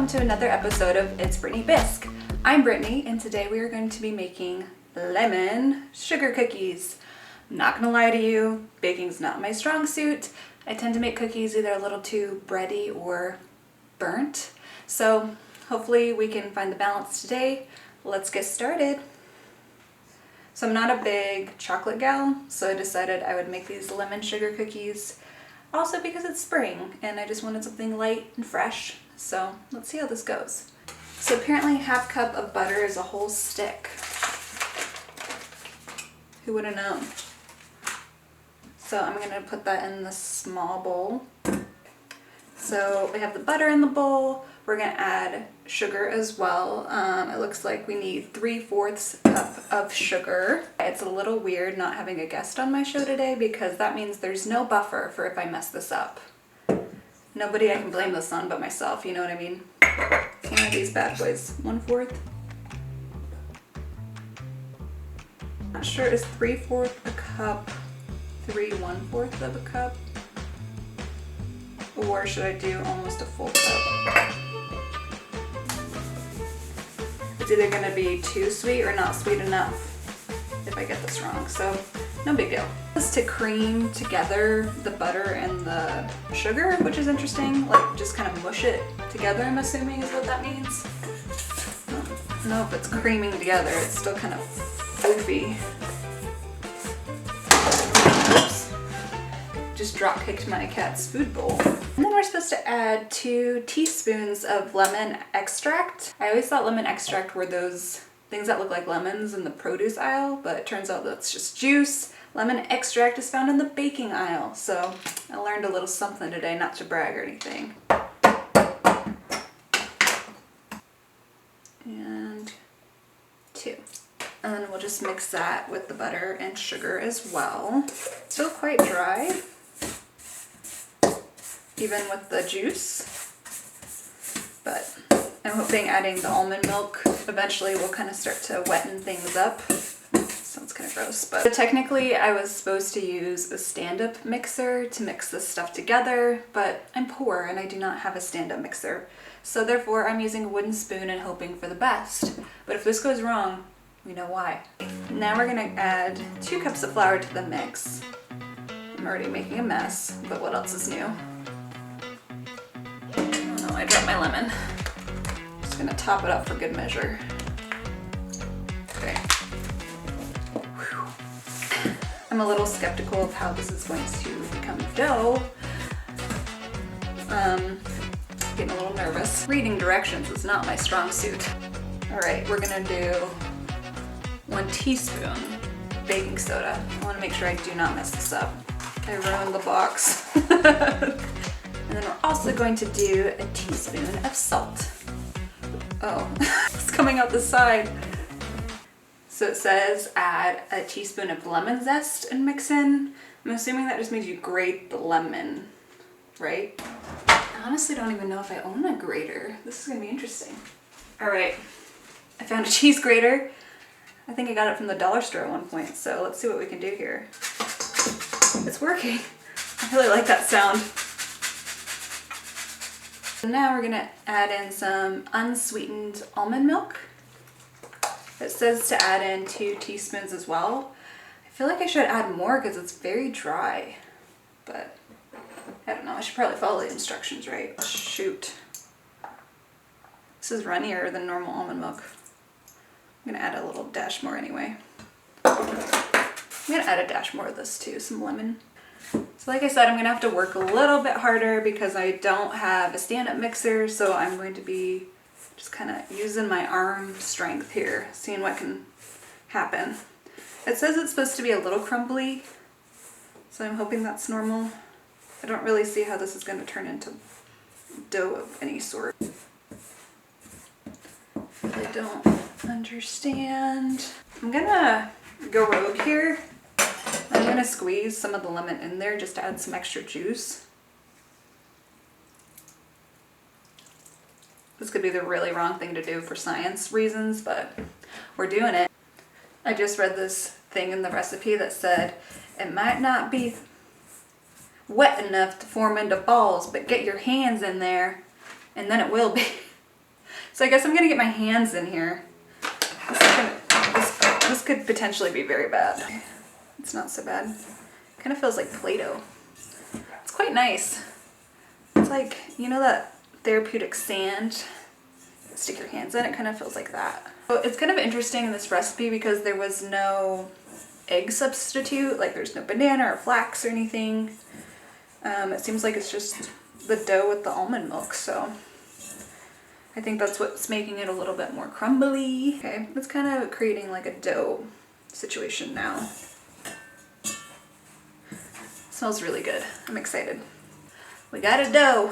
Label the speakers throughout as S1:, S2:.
S1: welcome to another episode of It's Brittany Bisque. I'm Brittany, and today we are going to be making lemon sugar cookies. I'm not gonna lie to you, baking's not my strong suit. I tend to make cookies either a little too bready or burnt. So hopefully we can find the balance today. Let's get started. So I'm not a big chocolate gal, so I decided I would make these lemon sugar cookies. Also because it's spring and I just wanted something light and fresh. So let's see how this goes. So apparently half cup of butter is a whole stick. Who would have known? So I'm gonna put that in the small bowl. So we have the butter in the bowl. We're gonna add sugar as well. It looks like we need 3/4 cup of sugar. It's a little weird not having a guest on my show today because that means there's no buffer for if I mess this up. Nobody I can blame this on but myself, you know what I mean? One of these bad boys. 1/4. Not sure, is 3/4 a cup 3/1/4 of a cup? Or should I do almost a full cup? It's either going to be too sweet or not sweet enough if I get this wrong, so no big deal. This is to cream together the butter and the sugar, which is interesting, like just kind of mush it together, I'm assuming is what that means. I don't know if it's creaming together, it's still kind of goofy. Oops. Just drop kicked my cat's food bowl. And then we're supposed to add 2 teaspoons of lemon extract. I always thought lemon extract were those things that look like lemons in the produce aisle, but it turns out that's just juice. Lemon extract is found in the baking aisle. So I learned a little something today, not to brag or anything. And 2. And then we'll just mix that with the butter and sugar as well. Still quite dry, even with the juice, but I'm hoping adding the almond milk eventually will kind of start to wetten things up. Sounds kind of gross, but technically I was supposed to use a stand-up mixer to mix this stuff together, but I'm poor and I do not have a stand-up mixer. So therefore I'm using a wooden spoon and hoping for the best. But if this goes wrong, we know why. Now we're gonna add 2 cups of flour to the mix. I'm already making a mess, but what else is new? Oh no, I dropped my lemon. Just gonna top it up for good measure. Okay. Whew. I'm a little skeptical of how this is going to become dough. Getting a little nervous. Reading directions is not my strong suit. All right, we're gonna do 1 teaspoon baking soda. I wanna make sure I do not mess this up. I ruined the box. And then we're also going to do a teaspoon of salt. Oh, it's coming out the side. So it says add a teaspoon of lemon zest and mix in. I'm assuming that just means you grate the lemon, right? I honestly don't even know if I own a grater. This is gonna be interesting. All right, I found a cheese grater. I think I got it from the dollar store at one point, so let's see what we can do here. It's working. I really like that sound. So now we're gonna add in some unsweetened almond milk. It says to add in 2 teaspoons as well. I feel like I should add more because it's very dry, but I don't know, I should probably follow the instructions, right? Shoot. This is runnier than normal almond milk. I'm gonna add a little dash more anyway. I'm gonna add a dash more of this too, some lemon. So like I said, I'm gonna have to work a little bit harder because I don't have a stand-up mixer, so I'm going to be just kind of using my arm strength here, seeing what can happen. It says it's supposed to be a little crumbly, so I'm hoping that's normal. I don't really see how this is gonna turn into dough of any sort. I don't understand. I'm gonna go rogue here. I'm gonna squeeze some of the lemon in there just to add some extra juice. This could be the really wrong thing to do for science reasons, but we're doing it. I just read this thing in the recipe that said it might not be wet enough to form into balls, but get your hands in there and then it will be. So I guess I'm gonna get my hands in here. This could potentially be very bad. It's not so bad. Kind of feels like Play-Doh. It's quite nice. It's like, you know that therapeutic sand? Stick your hands in, it kind of feels like that. So it's kind of interesting in this recipe because there was no egg substitute, like there's no banana or flax or anything. It seems like it's just the dough with the almond milk, so I think that's what's making it a little bit more crumbly. Okay, it's kind of creating like a dough situation now. Smells really good. I'm excited. We got a dough.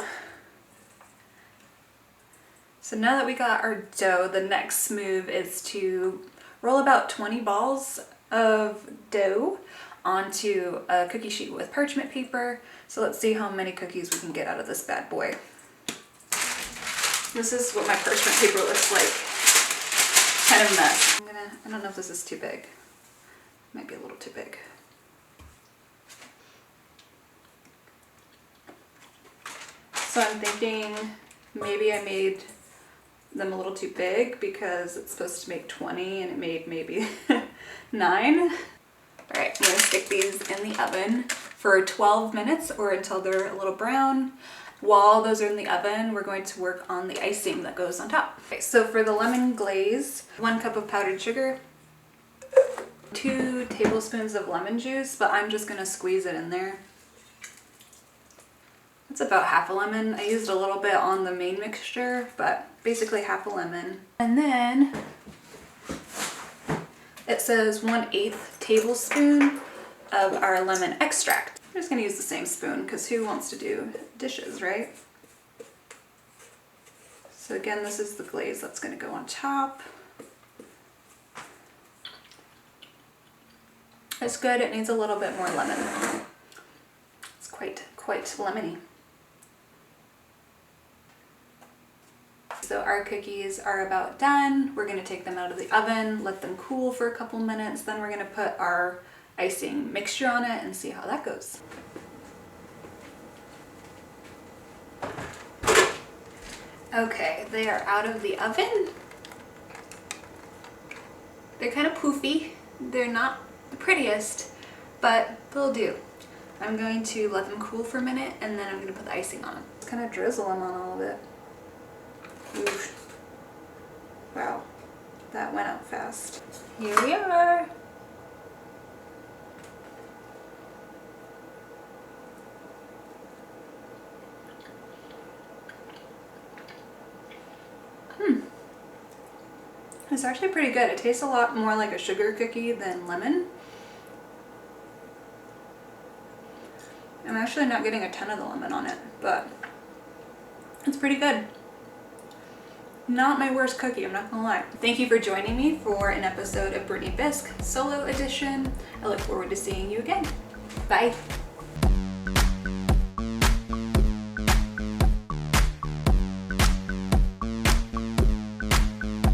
S1: So now that we got our dough, the next move is to roll about 20 balls of dough onto a cookie sheet with parchment paper. So let's see how many cookies we can get out of this bad boy. This is what my parchment paper looks like. Kind of a mess. I don't know if this is too big. Might be a little too big. So I'm thinking maybe I made them a little too big because it's supposed to make 20 and it made maybe 9. All right, I'm gonna stick these in the oven for 12 minutes or until they're a little brown. While those are in the oven, we're going to work on the icing that goes on top. Okay, so for the lemon glaze, 1 cup of powdered sugar, 2 tablespoons of lemon juice, but I'm just gonna squeeze it in there. It's about half a lemon. I used a little bit on the main mixture, but basically half a lemon. And then it says 1/8 tablespoon of our lemon extract. I'm just gonna use the same spoon because who wants to do dishes, right? So again, this is the glaze that's gonna go on top. It's good, it needs a little bit more lemon. It's quite lemony. So our cookies are about done. We're gonna take them out of the oven, let them cool for a couple minutes, then we're gonna put our icing mixture on it and see how that goes. Okay, they are out of the oven. They're kind of poofy. They're not the prettiest, but they'll do. I'm going to let them cool for a minute and then I'm going to put the icing on them. Just kind of drizzle them on all of it. Oof. Wow, that went out fast. Here we are. It's actually pretty good. It tastes a lot more like a sugar cookie than lemon. I'm actually not getting a ton of the lemon on it, but it's pretty good. Not my worst cookie, I'm not gonna lie. Thank you for joining me for an episode of Brittany Bisque Solo Edition. I look forward to seeing you again. Bye.